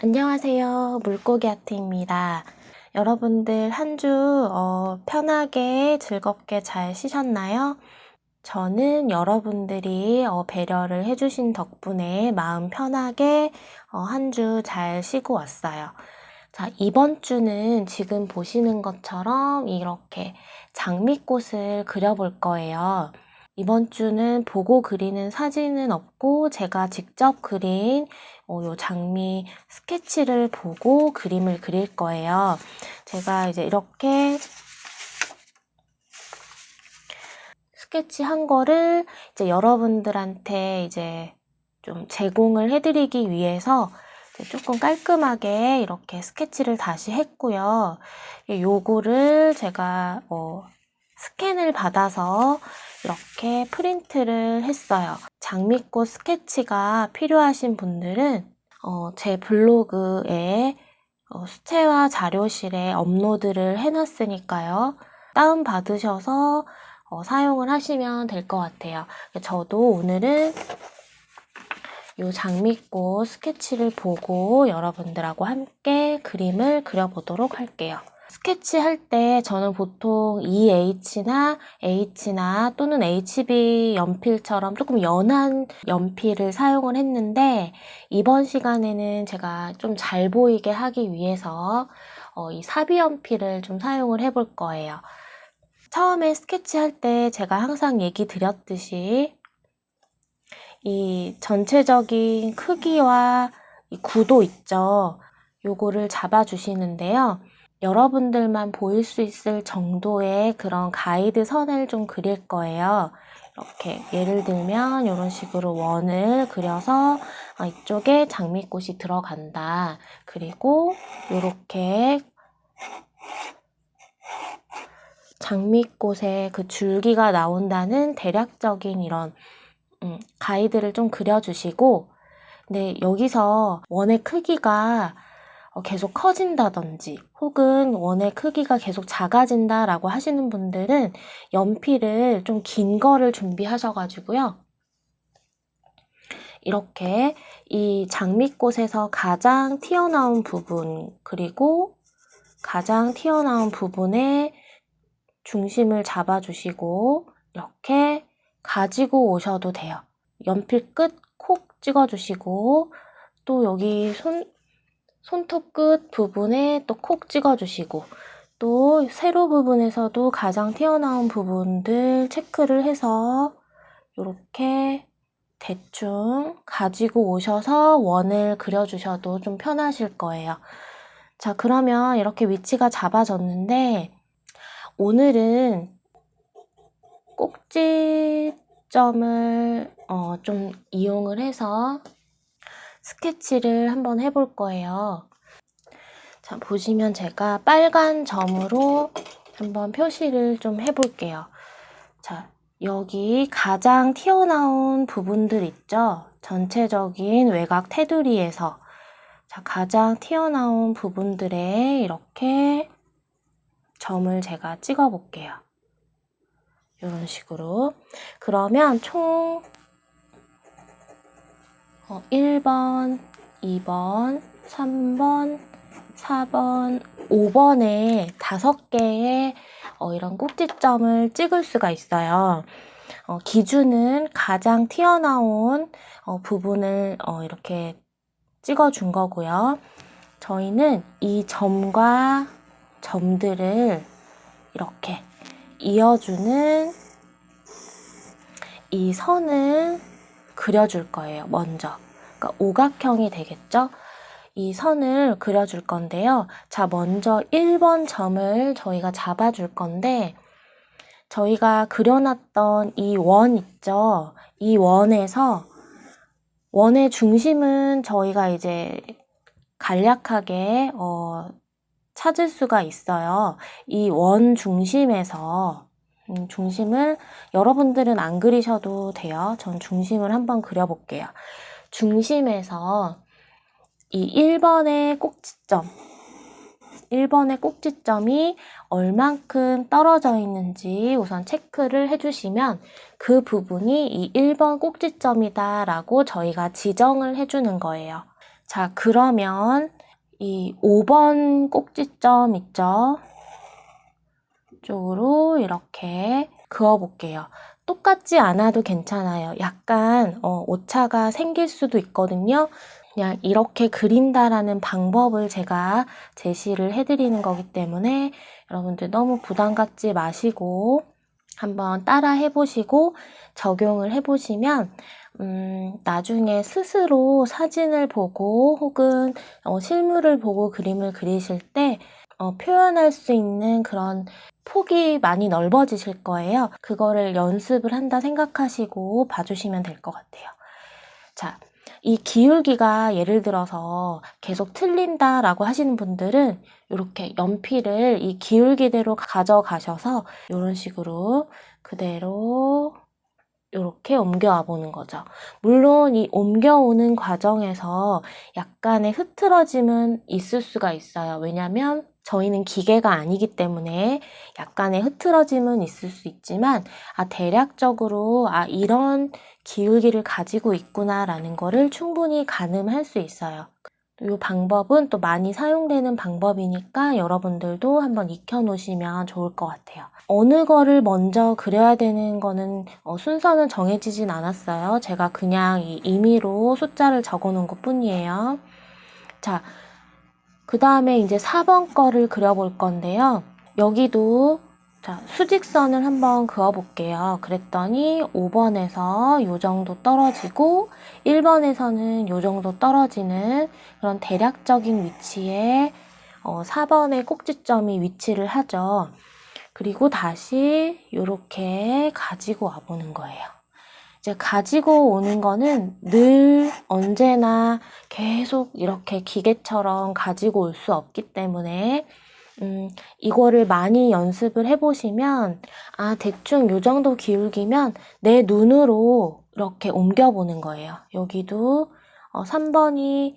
안녕하세요. 물고기 아트입니다. 여러분들 한 주 편하게 즐겁게 잘 쉬셨나요? 저는 여러분들이 배려를 해주신 덕분에 마음 편하게 한 주 잘 쉬고 왔어요. 자, 이번 주는 지금 보시는 것처럼 이렇게 장미꽃을 그려볼 거예요. 이번 주는 보고 그리는 사진은 없고 제가 직접 그린 요 장미 스케치를 보고 그림을 그릴 거예요. 제가 이제 이렇게 스케치한 거를 이제 여러분들한테 이제 좀 제공을 해드리기 위해서 조금 깔끔하게 이렇게 스케치를 다시 했고요. 요거를 제가 스캔을 받아서 이렇게 프린트를 했어요. 장미꽃 스케치가 필요하신 분들은 제 블로그에 수채화 자료실에 업로드를 해놨으니까요. 다운받으셔서 사용을 하시면 될 것 같아요. 저도 오늘은 이 장미꽃 스케치를 보고 여러분들하고 함께 그림을 그려보도록 할게요. 스케치할 때 저는 보통 EH나 H나 또는 HB 연필처럼 조금 연한 연필을 사용을 했는데 이번 시간에는 제가 좀 잘 보이게 하기 위해서 이 사비 연필을 좀 사용을 해볼 거예요. 처음에 스케치할 때 제가 항상 얘기 드렸듯이 이 전체적인 크기와 이 구도 있죠. 요거를 잡아주시는데요. 여러분들만 보일 수 있을 정도의 그런 가이드 선을 좀 그릴 거예요. 이렇게 예를 들면 이런 식으로 원을 그려서 이쪽에 장미꽃이 들어간다. 그리고 이렇게 장미꽃에 그 줄기가 나온다는 대략적인 이런 가이드를 좀 그려주시고, 근데 여기서 원의 크기가 계속 커진다든지 혹은 원의 크기가 계속 작아진다라고 하시는 분들은 연필을 좀 긴 거를 준비하셔가지고요. 이렇게 이 장미꽃에서 가장 튀어나온 부분 그리고 가장 튀어나온 부분에 중심을 잡아주시고 이렇게 가지고 오셔도 돼요. 연필 끝 콕 찍어주시고 또 여기 손톱 끝 부분에 또 콕 찍어주시고 또 세로 부분에서도 가장 튀어나온 부분들 체크를 해서 이렇게 대충 가지고 오셔서 원을 그려주셔도 좀 편하실 거예요. 자, 그러면 이렇게 위치가 잡아졌는데 오늘은 꼭지점을 좀 이용을 해서 스케치를 한번 해볼 거예요. 자, 보시면 제가 빨간 점으로 한번 표시를 좀 해볼게요. 자, 여기 가장 튀어나온 부분들 있죠? 전체적인 외곽 테두리에서 자, 가장 튀어나온 부분들에 이렇게 점을 제가 찍어 볼게요. 이런 식으로. 그러면 총 1번, 2번, 3번, 4번, 5번에 5개의 이런 꼭지점을 찍을 수가 있어요. 기준은 가장 튀어나온 부분을 이렇게 찍어준 거고요. 저희는 이 점과 점들을 이렇게 이어주는 이 선을 그려줄 거예요. 먼저. 그러니까 오각형이 되겠죠? 이 선을 그려줄 건데요. 자, 먼저 1번 점을 저희가 잡아줄 건데 저희가 그려놨던 이 원 있죠? 이 원에서 원의 중심은 저희가 이제 간략하게 찾을 수가 있어요. 이 원 중심에서 중심을 여러분들은 안 그리셔도 돼요. 전 중심을 한번 그려볼게요. 중심에서 이 1번의 꼭지점이 얼만큼 떨어져 있는지 우선 체크를 해주시면 그 부분이 이 1번 꼭지점이다 라고 저희가 지정을 해주는 거예요. 자, 그러면 이 5번 꼭지점 있죠? 쪽으로 이렇게 그어볼게요. 똑같지 않아도 괜찮아요. 약간 오차가 생길 수도 있거든요. 그냥 이렇게 그린다라는 방법을 제가 제시를 해드리는 거기 때문에 여러분들 너무 부담 갖지 마시고 한번 따라 해보시고 적용을 해보시면 나중에 스스로 사진을 보고 혹은 실물을 보고 그림을 그리실 때 표현할 수 있는 그런 폭이 많이 넓어지실 거예요. 그거를 연습을 한다 생각하시고 봐주시면 될 것 같아요. 자, 이 기울기가 예를 들어서 계속 틀린다라고 하시는 분들은 이렇게 연필을 이 기울기대로 가져가셔서 이런 식으로 그대로 이렇게 옮겨와 보는 거죠. 물론 이 옮겨오는 과정에서 약간의 흐트러짐은 있을 수가 있어요. 왜냐하면 저희는 기계가 아니기 때문에 약간의 흐트러짐은 있을 수 있지만 대략적으로 이런 기울기를 가지고 있구나라는 거를 충분히 가늠할 수 있어요. 이 방법은 또 많이 사용되는 방법이니까 여러분들도 한번 익혀놓으시면 좋을 것 같아요. 어느 거를 먼저 그려야 되는 거는 순서는 정해지진 않았어요. 제가 그냥 이 임의로 숫자를 적어놓은 것 뿐이에요. 자, 그 다음에 이제 4번 거를 그려볼 건데요. 여기도 자, 수직선을 한번 그어볼게요. 그랬더니 5번에서 이 정도 떨어지고 1번에서는 이 정도 떨어지는 그런 대략적인 위치에 4번의 꼭지점이 위치를 하죠. 그리고 다시 이렇게 가지고 와보는 거예요. 이제 가지고 오는 거는 늘 언제나 계속 이렇게 기계처럼 가지고 올 수 없기 때문에 이거를 많이 연습을 해보시면 대충 요 정도 기울기면 내 눈으로 이렇게 옮겨보는 거예요. 여기도 3번이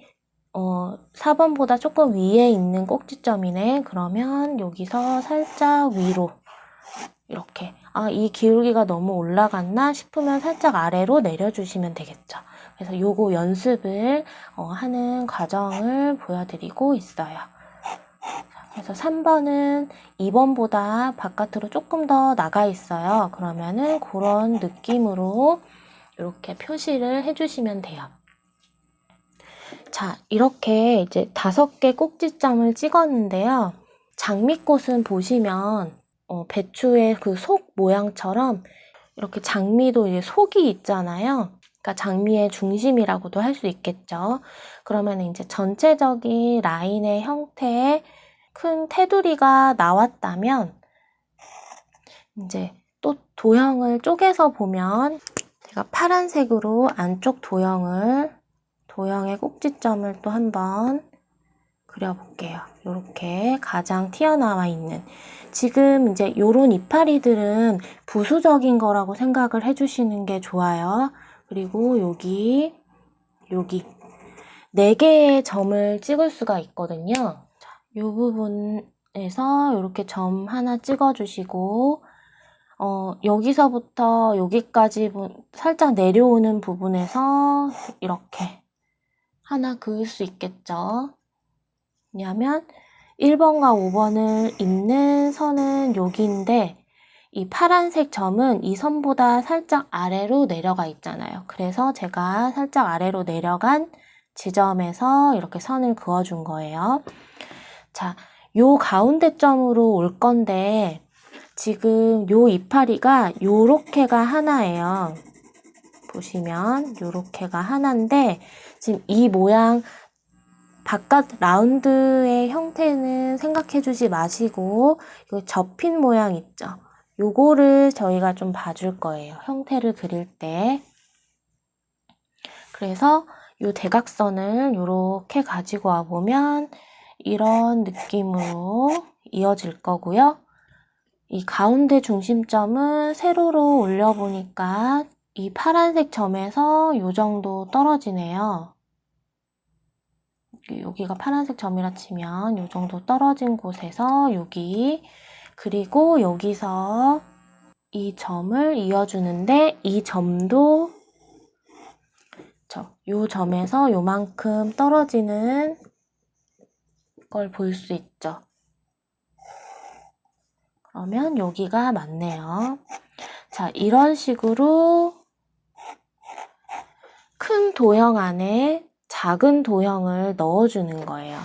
4번보다 조금 위에 있는 꼭지점이네. 그러면 여기서 살짝 위로 이렇게 이 기울기가 너무 올라갔나 싶으면 살짝 아래로 내려주시면 되겠죠. 그래서 요거 연습을 하는 과정을 보여드리고 있어요. 그래서 3번은 2번보다 바깥으로 조금 더 나가 있어요. 그러면은 그런 느낌으로 이렇게 표시를 해주시면 돼요. 자, 이렇게 이제 5개 꼭지점을 찍었는데요. 장미꽃은 보시면 배추의 그 속 모양처럼 이렇게 장미도 이제 속이 있잖아요. 그러니까 장미의 중심이라고도 할 수 있겠죠. 그러면 이제 전체적인 라인의 형태에 큰 테두리가 나왔다면 이제 또 도형을 쪼개서 보면 제가 파란색으로 안쪽 도형의 꼭지점을 또 한번 그려볼게요. 이렇게 가장 튀어나와 있는 지금 이제 요런 이파리들은 부수적인 거라고 생각을 해주시는 게 좋아요. 그리고 여기 4개의 점을 찍을 수가 있거든요. 자, 이 부분에서 이렇게 점 하나 찍어주시고 여기서부터 여기까지 살짝 내려오는 부분에서 이렇게 하나 그을 수 있겠죠. 왜냐하면 1번과 5번을 잇는 선은 여기인데 이 파란색 점은 이 선보다 살짝 아래로 내려가 있잖아요. 그래서 제가 살짝 아래로 내려간 지점에서 이렇게 선을 그어준 거예요. 자, 요 가운데 점으로 올 건데 지금 요 이파리가 요렇게가 하나예요. 보시면 요렇게가 하나인데 지금 이 모양 바깥 라운드의 형태는 생각해 주지 마시고 이 접힌 모양 있죠? 요거를 저희가 좀 봐줄 거예요. 형태를 그릴 때. 그래서 요 대각선을 요렇게 가지고 와 보면 이런 느낌으로 이어질 거고요. 이 가운데 중심점은 세로로 올려보니까 이 파란색 점에서 요 정도 떨어지네요. 여기가 파란색 점이라 치면 요 정도 떨어진 곳에서 여기 그리고 여기서 이 점을 이어주는데 이 점도 요 점에서 요만큼 떨어지는 걸 볼 수 있죠. 그러면 여기가 맞네요. 자, 이런 식으로 큰 도형 안에 작은 도형을 넣어주는 거예요.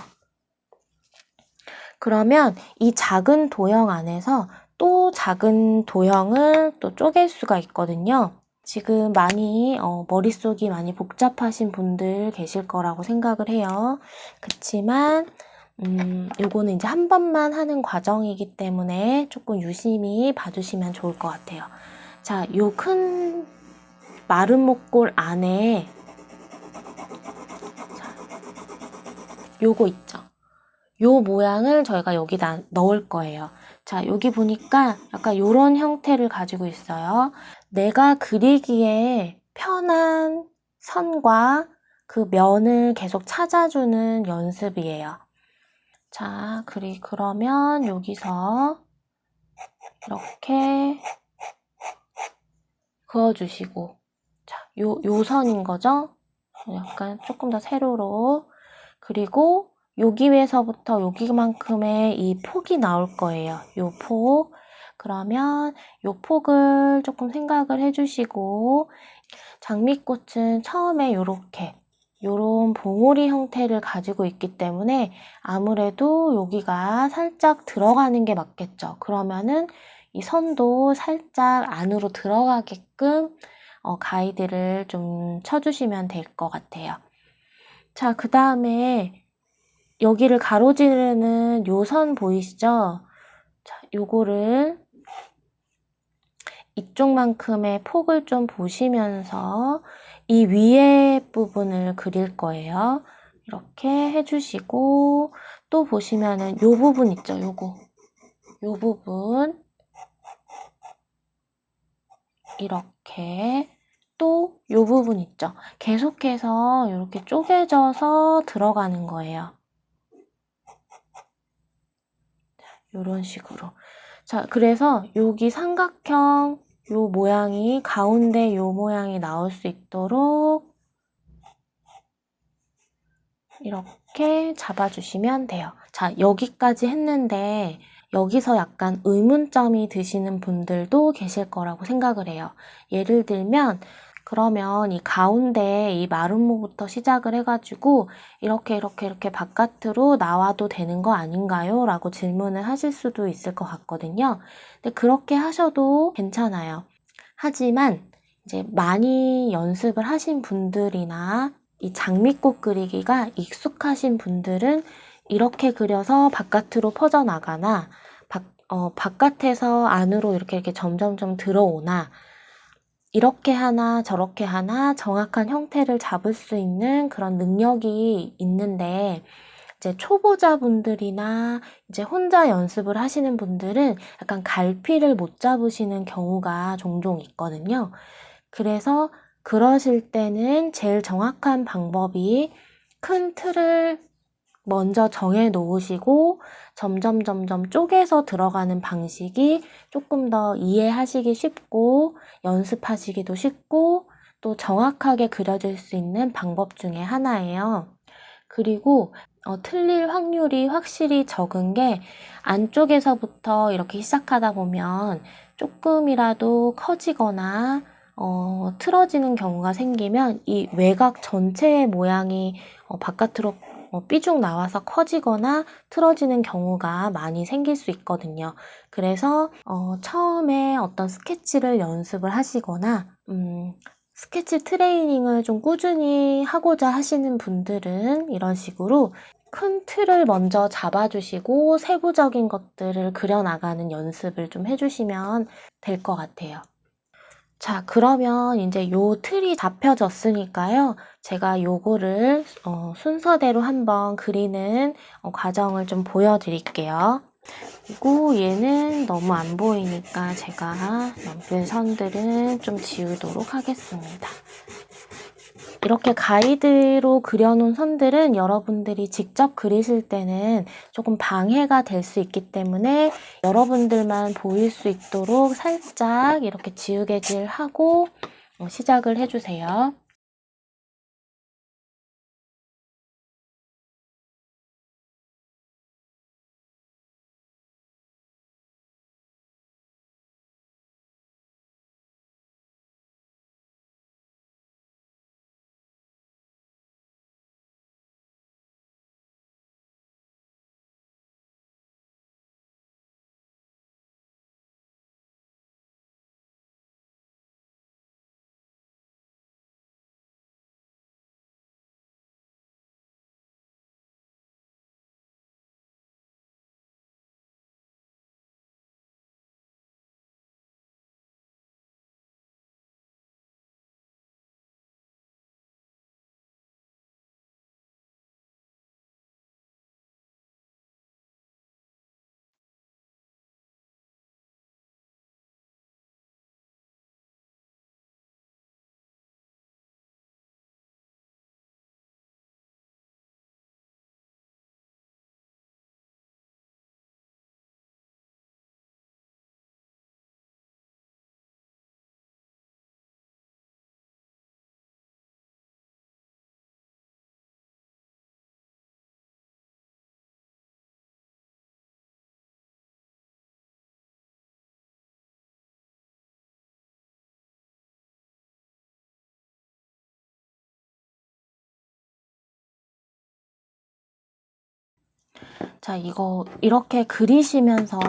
그러면 이 작은 도형 안에서 또 작은 도형을 또 쪼갤 수가 있거든요. 지금 많이 머릿속이 많이 복잡하신 분들 계실 거라고 생각을 해요. 그치만 요거는 이제 한 번만 하는 과정이기 때문에 조금 유심히 봐주시면 좋을 것 같아요. 자, 요 큰 마른 목골 안에 요거 있죠? 요 모양을 저희가 여기다 넣을 거예요. 자, 여기 보니까 약간 요런 형태를 가지고 있어요. 내가 그리기에 편한 선과 그 면을 계속 찾아주는 연습이에요. 자, 그러면 여기서 이렇게 그어주시고, 자, 요 선인 거죠? 약간 조금 더 세로로. 그리고 여기에서부터 여기만큼의 이 폭이 나올 거예요. 요 폭. 그러면 요 폭을 조금 생각을 해주시고, 장미꽃은 처음에 요런 봉오리 형태를 가지고 있기 때문에 아무래도 여기가 살짝 들어가는 게 맞겠죠. 그러면은 이 선도 살짝 안으로 들어가게끔 가이드를 좀 쳐주시면 될 것 같아요. 자, 그 다음에 여기를 가로지르는 요 선 보이시죠? 자, 요거를 이쪽만큼의 폭을 좀 보시면서 이 위에 부분을 그릴 거예요. 이렇게 해주시고, 또 보시면은 요 부분 있죠? 요 부분. 이렇게. 또 요 부분 있죠? 계속해서 이렇게 쪼개져서 들어가는 거예요. 요런 식으로. 자, 그래서 여기 삼각형 요 모양이 가운데 요 모양이 나올 수 있도록 이렇게 잡아주시면 돼요. 자, 여기까지 했는데 여기서 약간 의문점이 드시는 분들도 계실 거라고 생각을 해요. 예를 들면 그러면 이 가운데 이 마름모부터 시작을 해가지고 이렇게 바깥으로 나와도 되는 거 아닌가요? 라고 질문을 하실 수도 있을 것 같거든요. 근데 그렇게 하셔도 괜찮아요. 하지만 이제 많이 연습을 하신 분들이나 이 장미꽃 그리기가 익숙하신 분들은 이렇게 그려서 바깥으로 퍼져나가나 바깥에서 안으로 이렇게 점점점 들어오나 이렇게 하나 저렇게 하나 정확한 형태를 잡을 수 있는 그런 능력이 있는데 이제 초보자분들이나 이제 혼자 연습을 하시는 분들은 약간 갈피를 못 잡으시는 경우가 종종 있거든요. 그래서 그러실 때는 제일 정확한 방법이 큰 틀을 먼저 정해 놓으시고 점점 쪼개서 들어가는 방식이 조금 더 이해하시기 쉽고 연습하시기도 쉽고 또 정확하게 그려질 수 있는 방법 중에 하나예요. 그리고 틀릴 확률이 확실히 적은 게 안쪽에서부터 이렇게 시작하다 보면 조금이라도 커지거나 틀어지는 경우가 생기면 이 외곽 전체의 모양이 바깥으로 삐죽 나와서 커지거나 틀어지는 경우가 많이 생길 수 있거든요. 그래서 처음에 어떤 스케치를 연습을 하시거나 스케치 트레이닝을 좀 꾸준히 하고자 하시는 분들은 이런 식으로 큰 틀을 먼저 잡아주시고 세부적인 것들을 그려나가는 연습을 좀 해주시면 될 것 같아요. 자, 그러면 이제 요 틀이 잡혀졌으니까요. 제가 요거를 순서대로 한번 그리는 과정을 좀 보여드릴게요. 그리고 얘는 너무 안 보이니까 제가 연필 선들은 좀 지우도록 하겠습니다. 이렇게 가이드로 그려놓은 선들은 여러분들이 직접 그리실 때는 조금 방해가 될 수 있기 때문에 여러분들만 보일 수 있도록 살짝 이렇게 지우개질하고 시작을 해주세요. 자, 이거 이렇게 그리시면서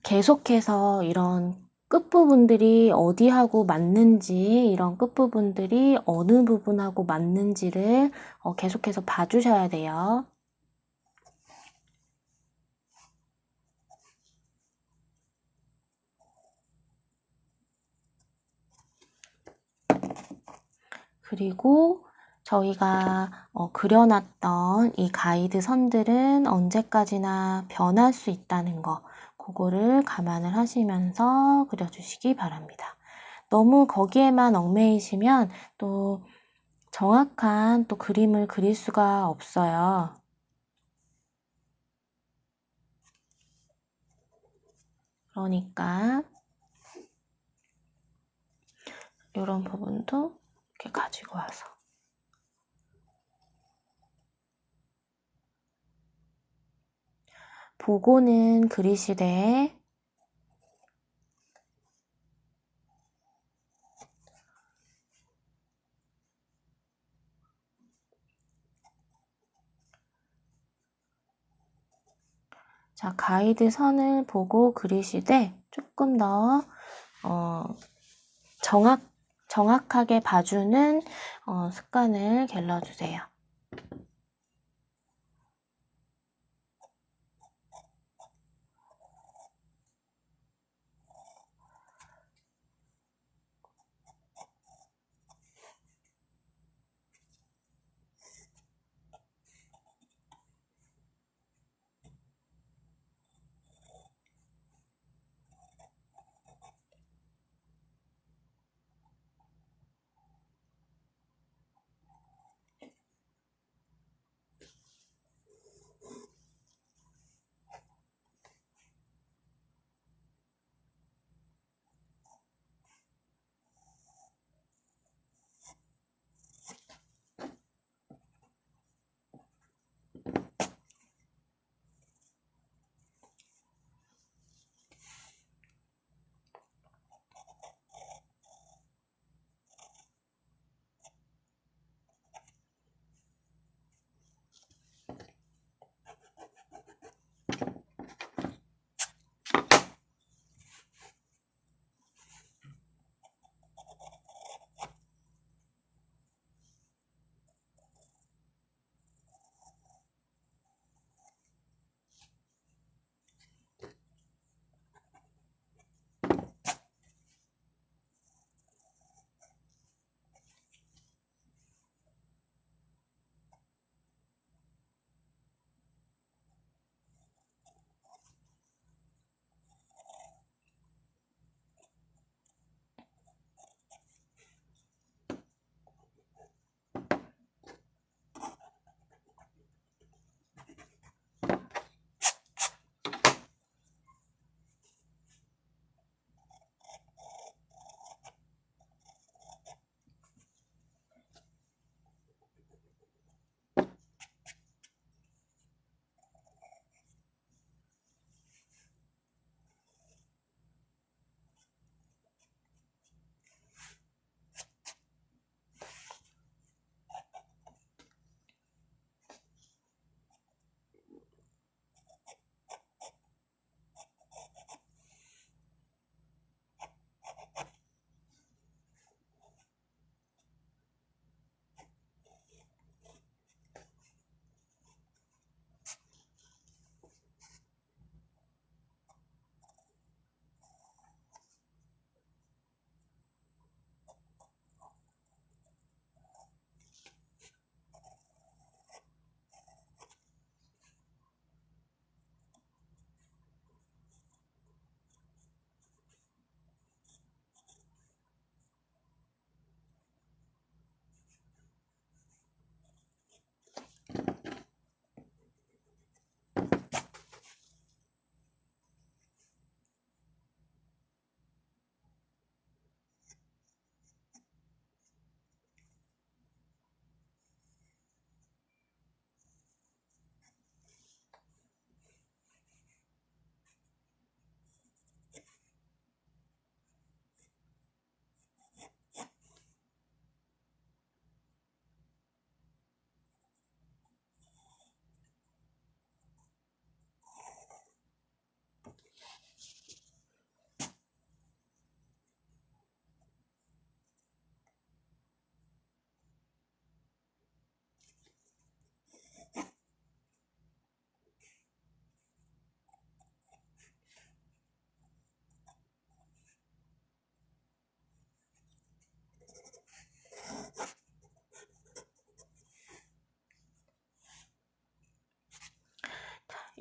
계속해서 이런 끝부분들이 어디하고 맞는지, 이런 끝부분들이 어느 부분하고 맞는지를 계속해서 봐주셔야 돼요. 그리고 저희가 그려놨던 이 가이드 선들은 언제까지나 변할 수 있다는 거, 그거를 감안을 하시면서 그려주시기 바랍니다. 너무 거기에만 얽매이시면 또 정확한 또 그림을 그릴 수가 없어요. 그러니까 이런 부분도 이렇게 가지고 와서 보고는 그리시되 자, 가이드 선을 보고 그리시되 조금 더 정확하게 봐주는 습관을 길러주세요.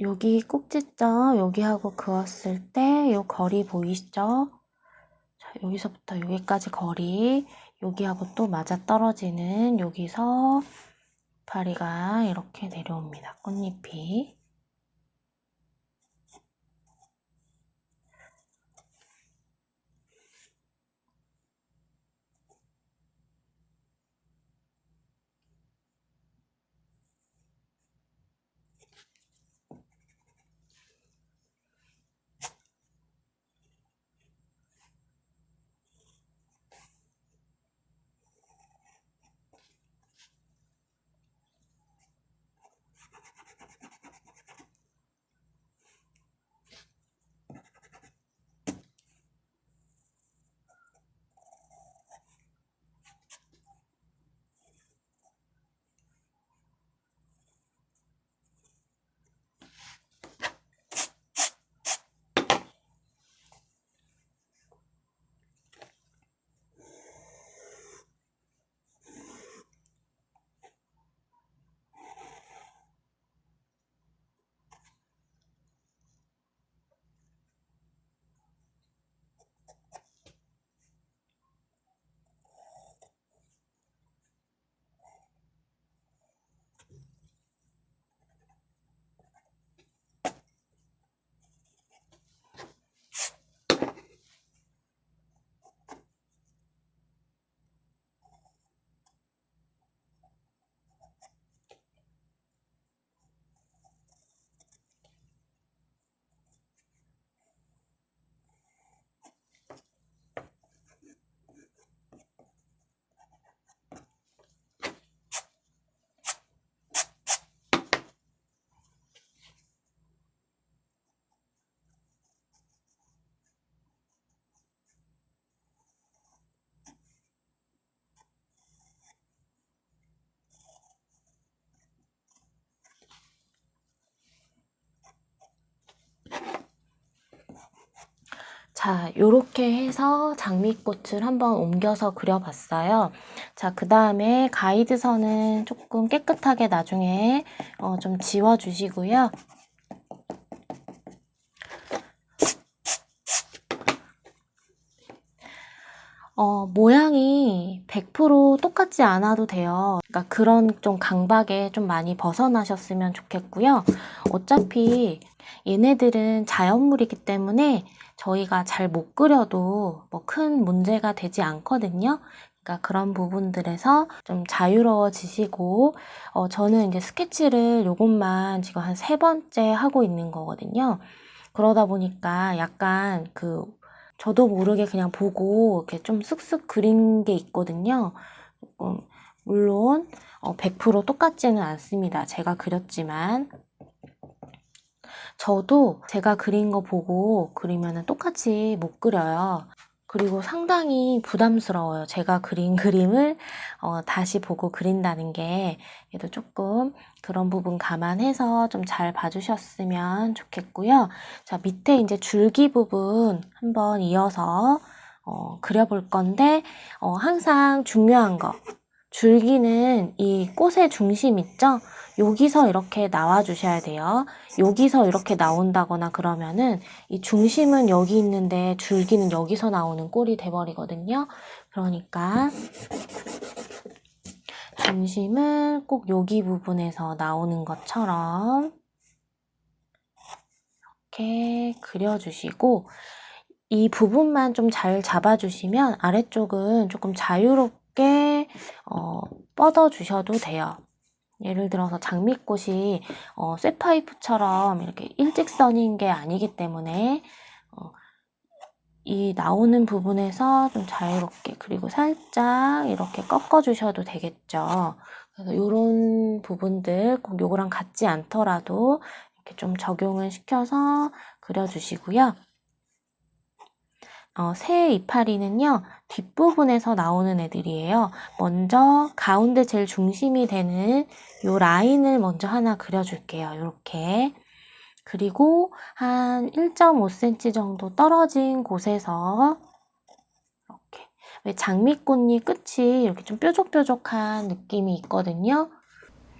여기 꼭지점 여기하고 그었을 때 요 거리 보이시죠? 자, 여기서부터 여기까지 거리, 여기하고 또 맞아 떨어지는 여기서 이파리가 이렇게 내려옵니다. 꽃잎이. 자, 요렇게 해서 장미꽃을 한번 옮겨서 그려봤어요. 자, 그 다음에 가이드선은 조금 깨끗하게 나중에 좀 지워주시고요. 모양이 100% 똑같지 않아도 돼요. 그러니까 그런 좀 강박에 좀 많이 벗어나셨으면 좋겠고요. 어차피 얘네들은 자연물이기 때문에 저희가 잘 못 그려도 뭐 큰 문제가 되지 않거든요. 그러니까 그런 부분들에서 좀 자유로워지시고, 저는 이제 스케치를 요것만 지금 한 3번째 하고 있는 거거든요. 그러다 보니까 약간 저도 모르게 그냥 보고 이렇게 좀 쓱쓱 그린 게 있거든요. 물론 100% 똑같지는 않습니다. 제가 그렸지만. 저도 제가 그린 거 보고 그리면 똑같이 못 그려요. 그리고 상당히 부담스러워요. 제가 그린 그림을 다시 보고 그린다는 게. 그래도 조금 그런 부분 감안해서 좀 잘 봐주셨으면 좋겠고요. 자, 밑에 이제 줄기 부분 한번 이어서 그려볼 건데, 항상 중요한 거. 줄기는 이 꽃의 중심 있죠? 여기서 이렇게 나와 주셔야 돼요. 여기서 이렇게 나온다거나 그러면은 이 중심은 여기 있는데 줄기는 여기서 나오는 꼴이 돼버리거든요. 그러니까 중심을 꼭 여기 부분에서 나오는 것처럼 이렇게 그려주시고, 이 부분만 좀 잘 잡아주시면 아래쪽은 조금 자유롭게 뻗어주셔도 돼요. 예를 들어서 장미꽃이 쇠파이프처럼 이렇게 일직선인 게 아니기 때문에 이 나오는 부분에서 좀 자유롭게, 그리고 살짝 이렇게 꺾어주셔도 되겠죠. 그래서 이런 부분들 꼭 요거랑 같지 않더라도 이렇게 좀 적용을 시켜서 그려주시고요. 새 이파리는요, 뒷부분에서 나오는 애들이에요. 먼저 가운데 제일 중심이 되는 요 라인을 먼저 하나 그려줄게요. 이렇게. 그리고 한 1.5cm 정도 떨어진 곳에서 이렇게. 왜 장미꽃잎 끝이 이렇게 좀 뾰족뾰족한 느낌이 있거든요.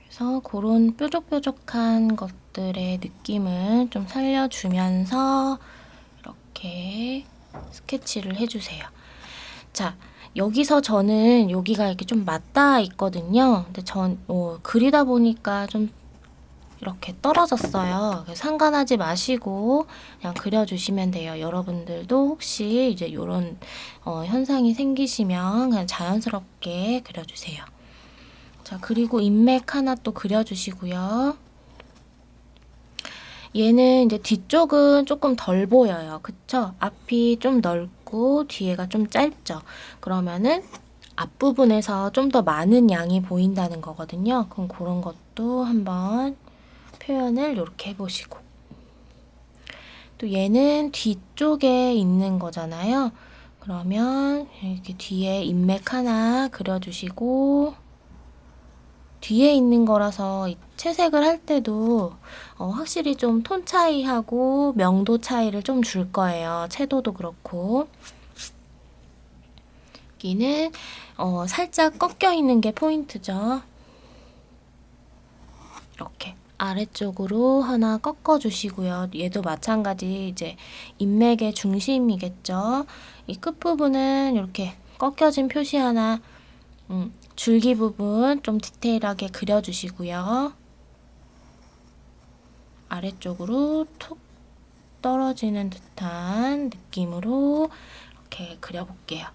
그래서 그런 뾰족뾰족한 것들의 느낌을 좀 살려주면서 이렇게 스케치를 해주세요. 자, 여기서 저는 여기가 이렇게 좀 맞닿아 있거든요. 근데 전 그리다 보니까 좀 이렇게 떨어졌어요. 상관하지 마시고 그냥 그려주시면 돼요. 여러분들도 혹시 이제 이런 현상이 생기시면 그냥 자연스럽게 그려주세요. 자, 그리고 인맥 하나 또 그려주시고요. 얘는 이제 뒤쪽은 조금 덜 보여요. 그쵸? 앞이 좀 넓고 뒤에가 좀 짧죠? 그러면은 앞부분에서 좀 더 많은 양이 보인다는 거거든요. 그럼 그런 것도 한번 표현을 이렇게 해보시고. 또 얘는 뒤쪽에 있는 거잖아요. 그러면 이렇게 뒤에 인맥 하나 그려주시고, 뒤에 있는 거라서 채색을 할 때도 확실히 좀 톤 차이하고 명도 차이를 좀 줄 거예요. 채도도 그렇고. 여기는 살짝 꺾여 있는 게 포인트죠. 이렇게 아래쪽으로 하나 꺾어 주시고요. 얘도 마찬가지 이제 인맥의 중심이겠죠. 이 끝부분은 이렇게 꺾여진 표시 하나 줄기 부분 좀 디테일하게 그려주시고요. 아래쪽으로 툭 떨어지는 듯한 느낌으로 이렇게 그려볼게요.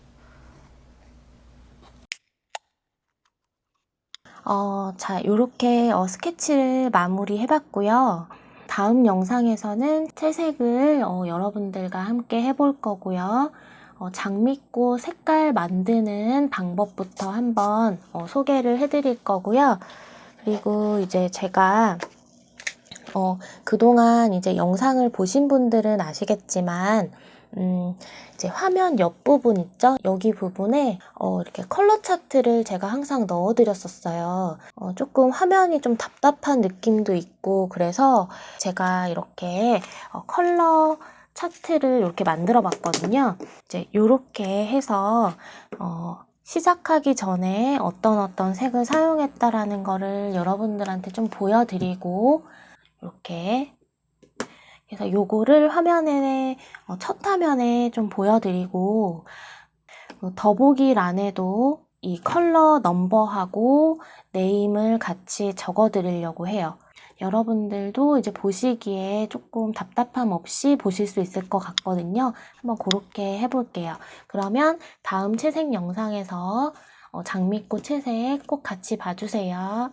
자, 이렇게 스케치를 마무리 해봤고요. 다음 영상에서는 채색을 여러분들과 함께 해볼 거고요. 장미꽃 색깔 만드는 방법부터 한번 소개를 해드릴 거고요. 그리고 이제 제가 그동안 이제 영상을 보신 분들은 아시겠지만 이제 화면 옆부분 있죠? 여기 부분에 이렇게 컬러 차트를 제가 항상 넣어드렸었어요. 조금 화면이 좀 답답한 느낌도 있고 그래서 제가 이렇게 컬러 차트를 이렇게 만들어 봤거든요. 이제 이렇게 해서 시작하기 전에 어떤 색을 사용했다라는 거를 여러분들한테 좀 보여드리고 이렇게 그래서 요거를 화면에 첫 화면에 좀 보여드리고 더보기란에도 이 컬러 넘버하고 네임을 같이 적어 드리려고 해요. 여러분들도 이제 보시기에 조금 답답함 없이 보실 수 있을 것 같거든요. 한번 그렇게 해볼게요. 그러면 다음 채색 영상에서 장미꽃 채색 꼭 같이 봐주세요.